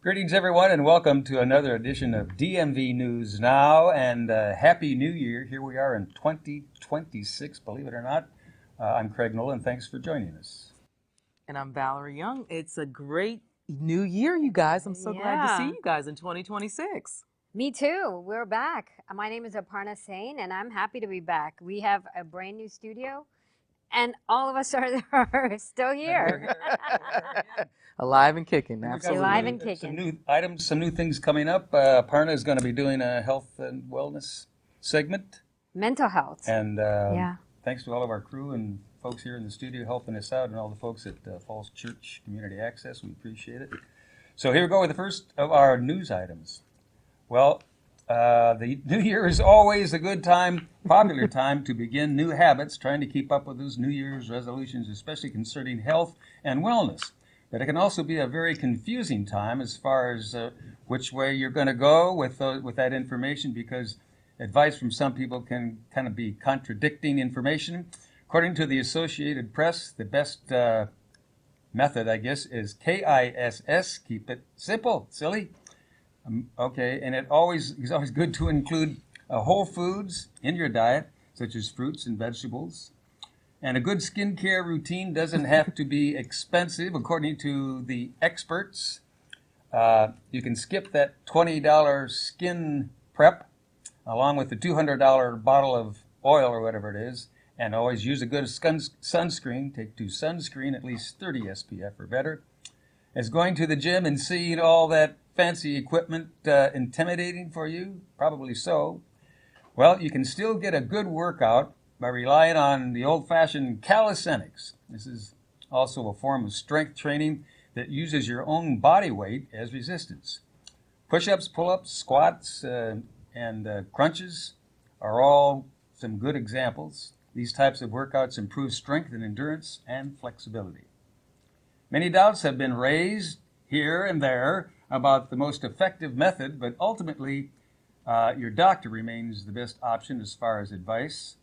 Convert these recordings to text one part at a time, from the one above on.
Greetings, everyone, and welcome to another edition of DMV News Now, and Happy New Year. Here we are in 2026, believe it or not. I'm Craig Nolan. Thanks for joining us. And I'm Valerie Young. It's a great new year, you guys. I'm so glad to see you guys in 2026. Me too. We're back. My name is Aparna Sain, and I'm happy to be back. We have a brand new studio, and all of us are still here. Alive and kicking, absolutely. Alive and kicking. Some new items, some new things coming up. Aparna is going to be doing a health and wellness segment. Mental health. And thanks to all of our crew and folks here in the studio helping us out, and all the folks at Falls Church Community Access. We appreciate it. So here we go with the first of our news items. Well, the new year is always a good time, popular time to begin new habits, trying to keep up with those New Year's resolutions, especially concerning health and wellness. But it can also be a very confusing time as far as which way you're going to go with that information, because advice from some people can kind of be contradicting information. According to the Associated Press, the best method, I guess, is KISS. Keep it simple, silly. Okay, and it's always good to include whole foods in your diet, such as fruits and vegetables. And a good skincare routine doesn't have to be expensive, according to the experts. You can skip that $20 skin prep, along with the $200 bottle of oil or whatever it is, and always use a good sunscreen. Take to sunscreen, at least 30 SPF or better. As going to the gym and seeing all that fancy equipment intimidating for you? Probably so. Well, you can still get a good workout by relying on the old-fashioned calisthenics. This is also a form of strength training that uses your own body weight as resistance. Push-ups, pull-ups, squats, and crunches are all some good examples. These types of workouts improve strength and endurance and flexibility. Many doubts have been raised here and there about the most effective method, but ultimately your doctor remains the best option as far as advice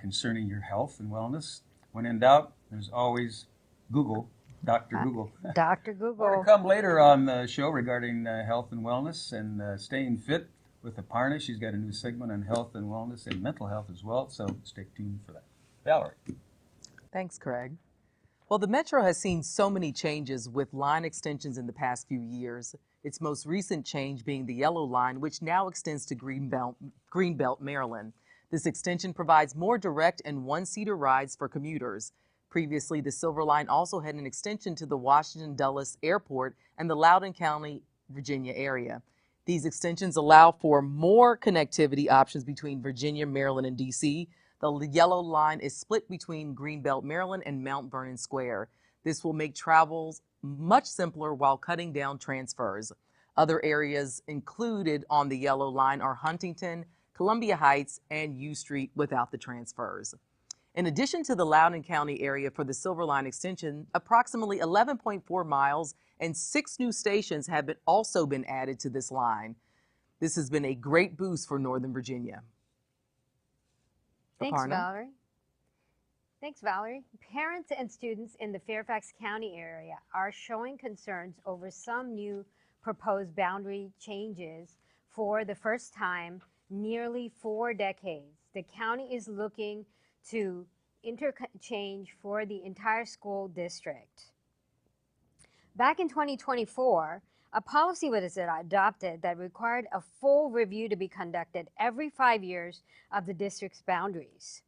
concerning your health and wellness. When in doubt, there's always Google, Dr. Google. Dr. Google. More to come later on the show regarding health and wellness and staying fit with Aparna. She's got a new segment on health and wellness and mental health as well, so stay tuned for that. Valerie. Thanks, Craig. Well, the Metro has seen so many changes with line extensions in the past few years. Its most recent change being the Yellow Line, which now extends to Greenbelt, Maryland. This extension provides more direct and one-seater rides for commuters. Previously, the Silver Line also had an extension to the Washington Dulles Airport and the Loudoun County, Virginia area. These extensions allow for more connectivity options between Virginia, Maryland, and D.C. The Yellow Line is split between Greenbelt, Maryland, and Mount Vernon Square. This will make travels much simpler while cutting down transfers. Other areas included on the Yellow Line are Huntington, Columbia Heights, and U Street without the transfers. In addition to the Loudoun County area for the Silver Line extension, approximately 11.4 miles and 6 new stations have also been added to this line. This has been a great boost for Northern Virginia. Thanks, Valerie. Thanks, Valerie. Parents and students in the Fairfax County area are showing concerns over some new proposed boundary changes for the first time nearly 4 decades. The county is looking to interchange for the entire school district. Back in 2024, a policy was adopted that required a full review to be conducted every 5 years of the district's boundaries.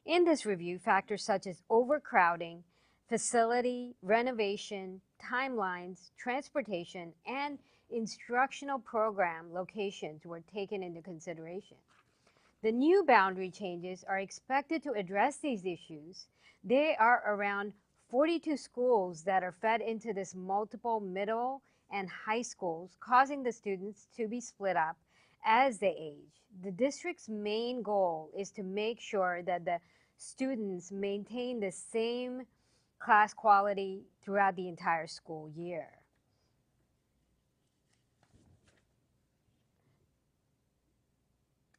In this review, factors such as overcrowding, facility renovation, timelines, transportation, and instructional program locations were taken into consideration. The new boundary changes are expected to address these issues. There are around 42 schools that are fed into this multiple middle and high schools, causing the students to be split up as they age. The district's main goal is to make sure that the students maintain the same class quality throughout the entire school year.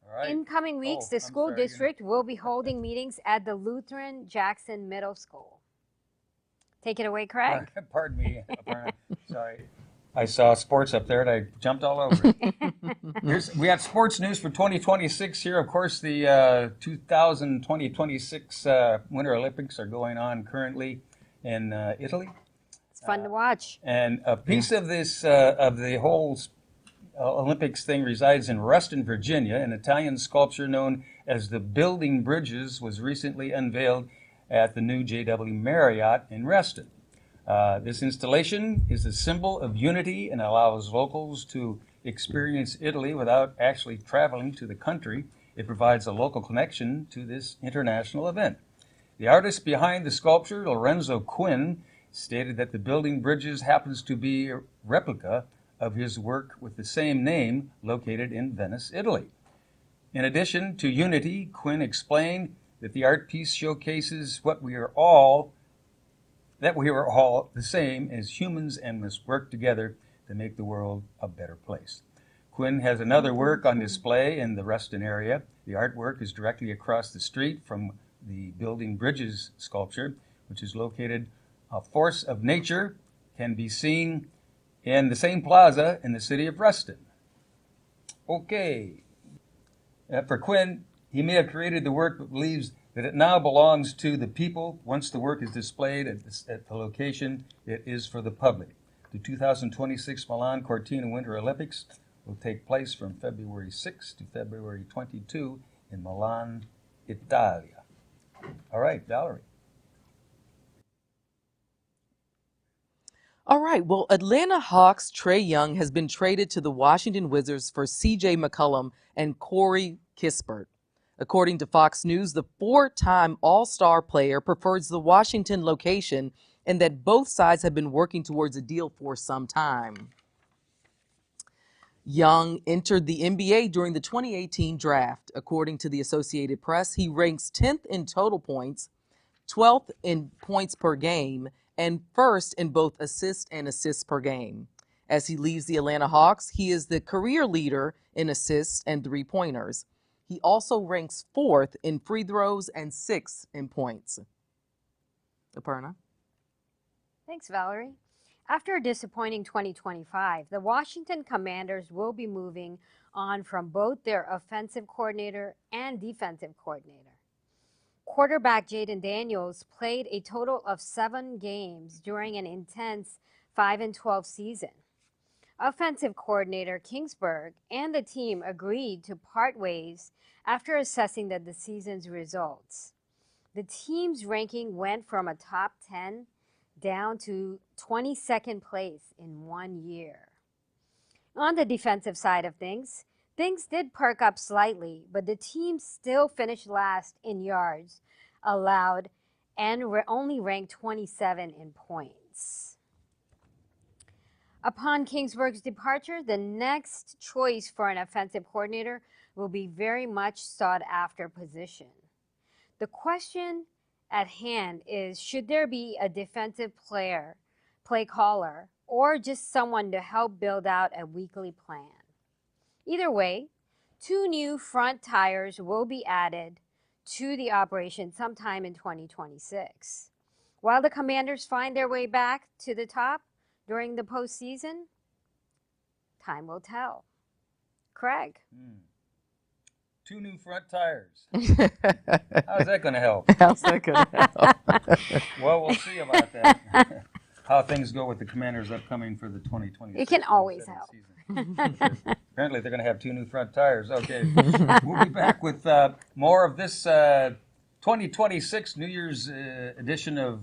All right. In coming weeks, the I'm school sorry, district will be holding meetings at the Lutheran Jackson Middle School. Take it away, Craig. Pardon me, Aparna. Sorry. I saw sports up there and I jumped all over it. We have sports news for 2026 here. Of course, the 2026 Winter Olympics are going on currently in Italy. It's fun to watch. And a piece of this, of the whole Olympics thing resides in Reston, Virginia. An Italian sculpture known as the Building Bridges was recently unveiled at the new JW Marriott in Reston. This installation is a symbol of unity and allows locals to experience Italy without actually traveling to the country. It provides a local connection to this international event. The artist behind the sculpture, Lorenzo Quinn, stated that the Building Bridges happens to be a replica of his work with the same name located in Venice, Italy. In addition to unity, Quinn explained that the art piece showcases that we are all the same as humans and must work together to make the world a better place. Quinn has another work on display in the Reston area. The artwork is directly across the street from the Building Bridges sculpture, which is located a force of nature, can be seen in the same plaza in the city of Reston. Okay. For Quinn, he may have created the work but believes that it now belongs to the people. Once the work is displayed at the location, it is for the public. The 2026 Milan Cortina Winter Olympics will take place from February 6 to February 22 in Milan, Italia. All right, Valerie. All right. Well, Atlanta Hawks' Trae Young has been traded to the Washington Wizards for C.J. McCollum and Corey Kispert. According to Fox News, the four-time All-Star player prefers the Washington location and that both sides have been working towards a deal for some time. Young entered the NBA during the 2018 draft. According to the Associated Press, he ranks 10th in total points, 12th in points per game, and first in both assists and assists per game. As he leaves the Atlanta Hawks, he is the career leader in assists and three-pointers. He also ranks 4th in free throws and 6th in points. Aparna? Thanks, Valerie. After a disappointing 2025, the Washington Commanders will be moving on from both their offensive coordinator and defensive coordinator. Quarterback Jaden Daniels played a total of 7 games during an intense 5-12 season. Offensive coordinator Kingsburg and the team agreed to part ways after assessing the season's results. The team's ranking went from a top 10 down to 22nd place in 1 year. On the defensive side of things did perk up slightly, but the team still finished last in yards allowed and only ranked 27 in points. Upon Kingsburg's departure, the next choice for an offensive coordinator will be very much sought after position. The question at hand is, should there be a defensive play caller, or just someone to help build out a weekly plan? Either way, 2 new front tires will be added to the operation sometime in 2026. While the Commanders find their way back to the top during the postseason, time will tell. Craig? 2 new front tires. How's that going to help? How's that going to help? Well, we'll see about that. How things go with the Commanders upcoming for the 2026 It can always help. season. Apparently, they're going to have 2 new front tires. Okay. We'll be back with more of this 2026 New Year's edition of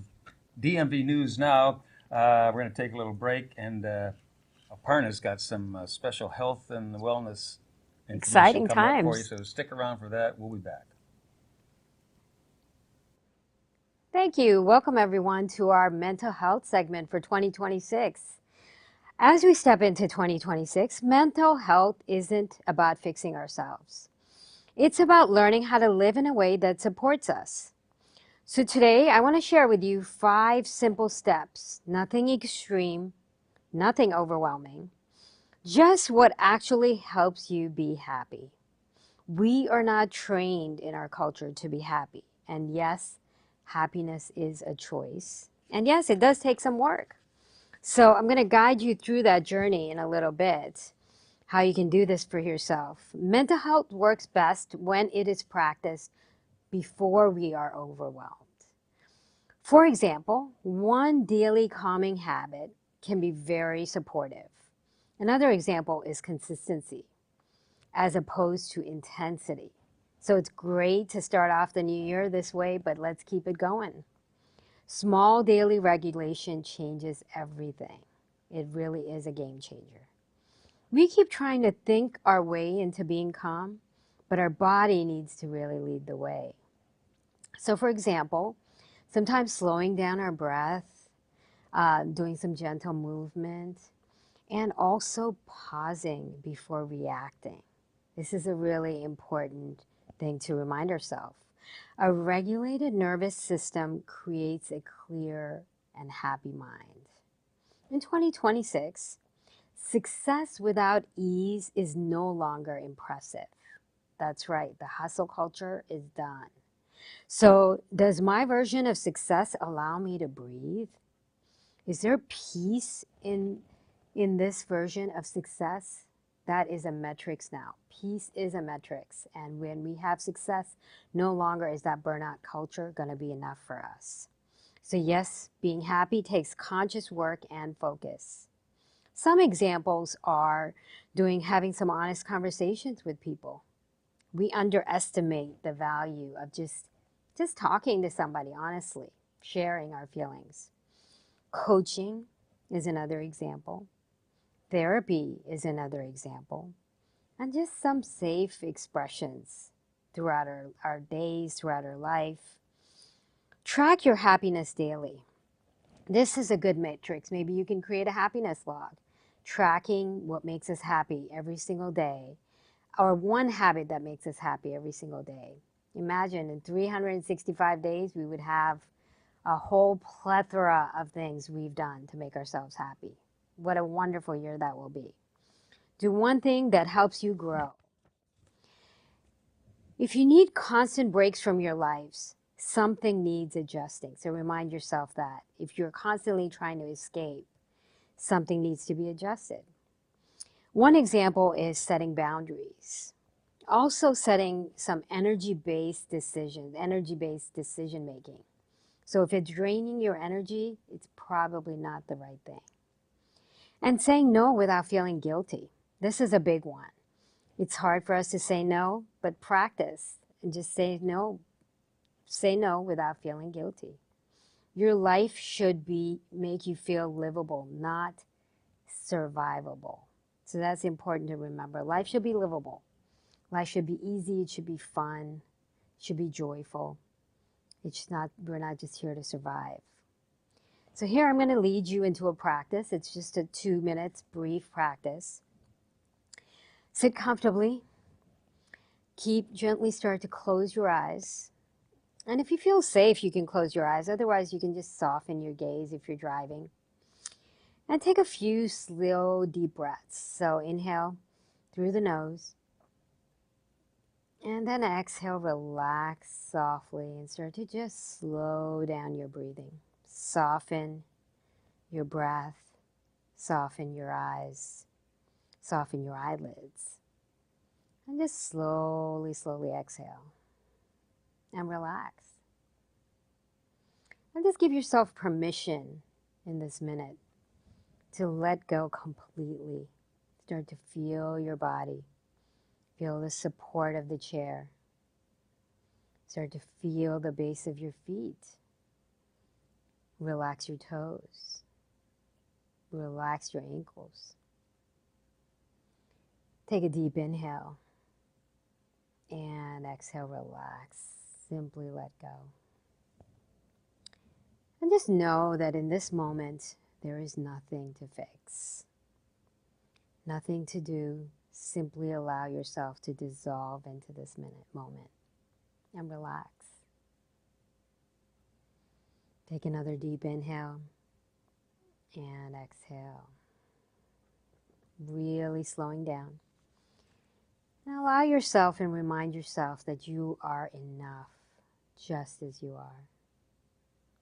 DMV News Now. We're going to take a little break, and Aparna's got some special health and wellness Exciting information coming up for you, times. so stick around for that. We'll be back. Thank you. Welcome everyone to our mental health segment for 2026. As we step into 2026, mental health isn't about fixing ourselves. It's about learning how to live in a way that supports us. So today I want to share with you 5 simple steps, nothing extreme, nothing overwhelming, just what actually helps you be happy. We are not trained in our culture to be happy. And yes, happiness is a choice. And yes, it does take some work. So I'm going to guide you through that journey in a little bit, how you can do this for yourself. Mental health works best when it is practiced before we are overwhelmed. For example, one daily calming habit can be very supportive. Another example is consistency as opposed to intensity. So it's great to start off the new year this way, but let's keep it going. Small daily regulation changes everything. It really is a game changer. We keep trying to think our way into being calm, but our body needs to really lead the way. So for example, sometimes slowing down our breath, doing some gentle movement, and also pausing before reacting. This is a really important thing to remind ourselves. A regulated nervous system creates a clear and happy mind. In 2026, success without ease is no longer impressive. That's right, the hustle culture is done. So, does my version of success allow me to breathe? Is there peace in this version of success? That is a metrics now. Peace is a metrics. And when we have success, no longer is that burnout culture going to be enough for us. So yes, being happy takes conscious work and focus. Some examples are having some honest conversations with people. We underestimate the value of just talking to somebody honestly, sharing our feelings. Coaching is another example. Therapy is another example. And just some safe expressions throughout our days, throughout our life. Track your happiness daily. This is a good matrix. Maybe you can create a happiness log, tracking what makes us happy every single day, or one habit that makes us happy every single day. Imagine in 365 days, we would have a whole plethora of things we've done to make ourselves happy. What a wonderful year that will be. Do one thing that helps you grow. If you need constant breaks from your lives, something needs adjusting. So remind yourself that. If you're constantly trying to escape, something needs to be adjusted. One example is setting boundaries. Also setting some energy-based decision making. So if it's draining your energy, it's probably not the right thing. And saying no without feeling guilty. This is a big one. It's hard for us to say no, but practice and just say no. Say no without feeling guilty. Your life should make you feel livable, not survivable. So that's important to remember. Life should be livable. Life should be easy. It should be fun. It should be joyful. We're not just here to survive. So here I'm going to lead you into a practice. It's just a 2 minutes brief practice. Sit comfortably. Gently start to close your eyes. And if you feel safe, you can close your eyes. Otherwise, you can just soften your gaze if you're driving. And take a few slow, deep breaths. So inhale through the nose. And then exhale, relax softly and start to just slow down your breathing. Soften your breath, soften your eyes, soften your eyelids. And just slowly, slowly exhale and relax. And just give yourself permission in this minute to let go completely. Start to feel your body. Feel the support of the chair. Start to feel the base of your feet. Relax your toes. Relax your ankles. Take a deep inhale. And exhale, relax. Simply let go. And just know that in this moment, there is nothing to fix. Nothing to do. Simply allow yourself to dissolve into this moment and relax. Take another deep inhale and exhale. Really slowing down. And allow yourself and remind yourself that you are enough just as you are.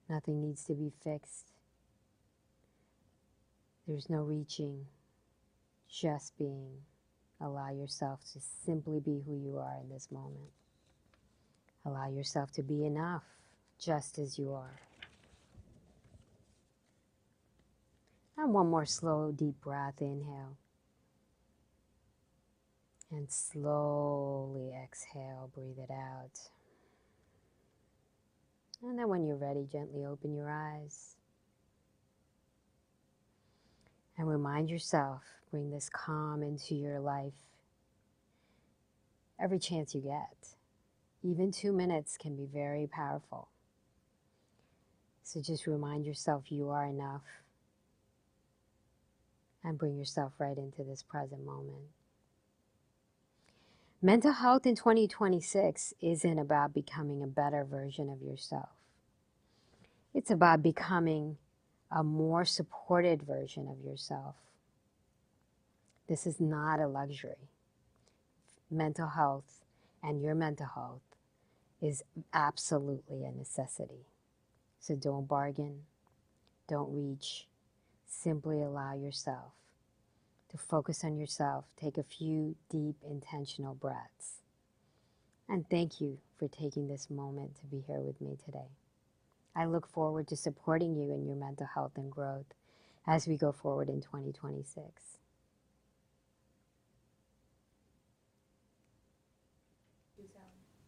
Nothing needs to be fixed. There's no reaching, just being. Allow yourself to simply be who you are in this moment. Allow yourself to be enough just as you are. And one more slow, deep breath. Inhale. And slowly exhale. Breathe it out. And then when you're ready, gently open your eyes. And remind yourself, bring this calm into your life every chance you get. Even 2 minutes can be very powerful. So just remind yourself you are enough and bring yourself right into this present moment. Mental health in 2026 isn't about becoming a better version of yourself. It's about becoming a more supported version of yourself. This is not a luxury. Mental health and your mental health is absolutely a necessity. So don't bargain, don't reach. Simply allow yourself to focus on yourself. Take a few deep, intentional breaths. And thank you for taking this moment to be here with me today. I look forward to supporting you in your mental health and growth as we go forward in 2026.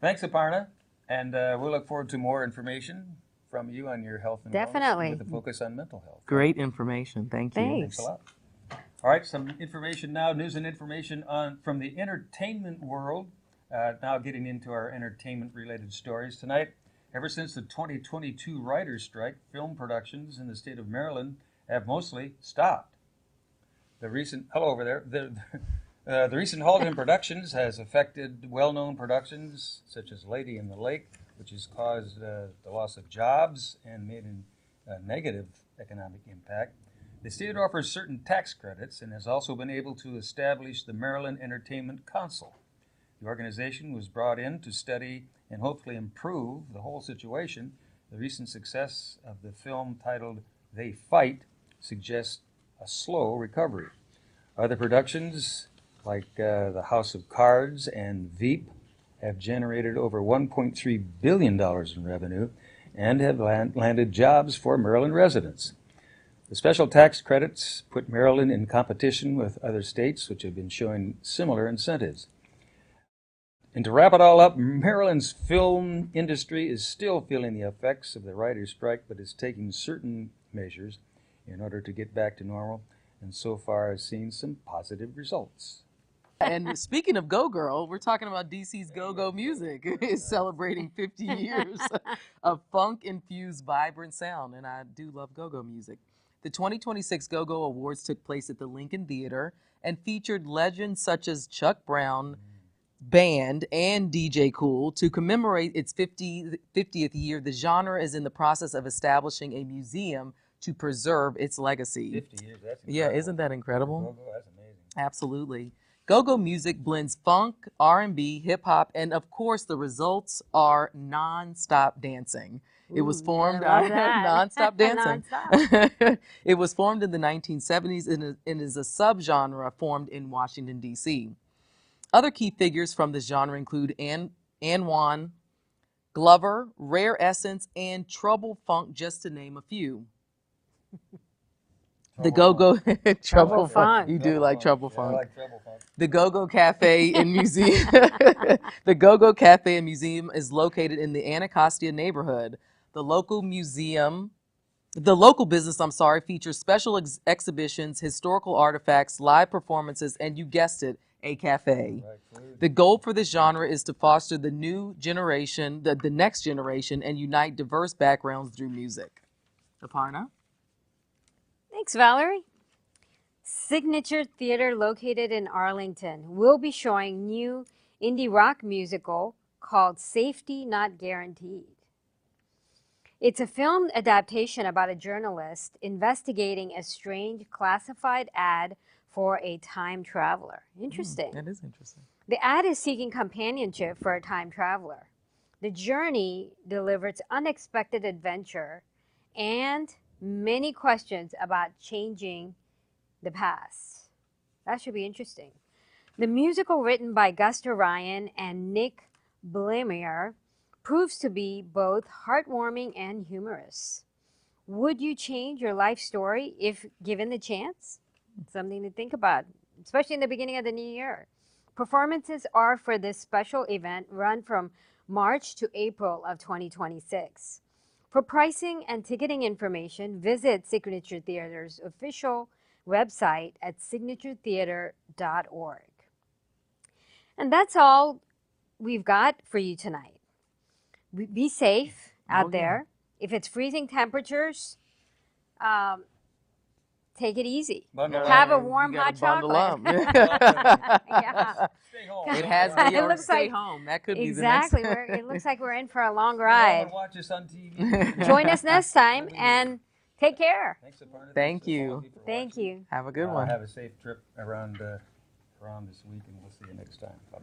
Thanks, Aparna. And we'll look forward to more information from you on your health and Definitely. wellness with a focus on mental health. Great information. Thank you. Thanks. Thanks a lot. All right, some information now, news and information from the entertainment world. Now getting into our entertainment-related stories tonight. Ever since the 2022 writers' strike, film productions in the state of Maryland have mostly stopped. The recent the recent halt in productions has affected well-known productions such as Lady in the Lake, which has caused the loss of jobs and made a negative economic impact. The state offers certain tax credits and has also been able to establish the Maryland Entertainment Council. The organization was brought in to study and hopefully improve the whole situation. The recent success of the film titled They Fight suggests a slow recovery. Other productions like The House of Cards and Veep have generated over $1.3 billion in revenue and have landed jobs for Maryland residents. The special tax credits put Maryland in competition with other states which have been showing similar incentives. And to wrap it all up, Maryland's film industry is still feeling the effects of the writers' strike, but is taking certain measures in order to get back to normal, and so far has seen some positive results. And speaking of Go Girl, we're talking about DC's Go-Go Music is celebrating 50 years of funk-infused vibrant sound, and I do love go-go music. The 2026 Go-Go Awards took place at the Lincoln Theater and featured legends such as Chuck Brown Band and DJ Cool. To commemorate its 50th year, the genre is in the process of establishing a museum to preserve its legacy. 50 years, that's incredible. Yeah, isn't that incredible? Go-go, that's amazing. Absolutely. Go-go music blends funk, R&B, hip-hop, and of course the results are non-stop dancing. It was formed non-stop dancing. Non-stop. It was formed in the 1970s and is a subgenre formed in Washington, D.C. Other key figures from this genre include Anwan, Glover, Rare Essence, and Trouble Funk, just to name a few. The Go-Go Trouble Funk. You do like Trouble Funk. I like Trouble Funk. The Go-Go Cafe and Museum. The Go-Go Cafe and Museum is located in the Anacostia neighborhood. The local business, features special exhibitions, historical artifacts, live performances, and you guessed it, a cafe. Right, the goal for this genre is to foster the new generation, the next generation, and unite diverse backgrounds through music. Aparna? Thanks, Valerie. Signature Theater, located in Arlington, will be showing new indie rock musical called Safety Not Guaranteed. It's a film adaptation about a journalist investigating a strange classified ad for a time traveler. Interesting. That is interesting. The ad is seeking companionship for a time traveler. The journey delivers unexpected adventure and many questions about changing the past. That should be interesting. The musical, written by Guster Ryan and Nick Blamier, proves to be both heartwarming and humorous. Would you change your life story if given the chance? Something to think about, especially in the beginning of the new year. Performances are for this special event run from March to April of 2026. For pricing and ticketing information, visit Signature Theater's official website at signaturetheater.org. And that's all we've got for you tonight. Be safe out there. If it's freezing temperatures, take it easy. Bundle Have a up. warm You hot gotta bundle chocolate. up. Yeah. Stay home. It has It be or looks stay like- home. That could Exactly. be the next. It looks like we're in for a long Stay home ride. and watch us on TV. Join us next time and take care. Thanks, Aparna. Thank Thanks to all you. of for Thank watching. you. Have a good one. Have a safe trip around this week, and we'll see you next time. Bye.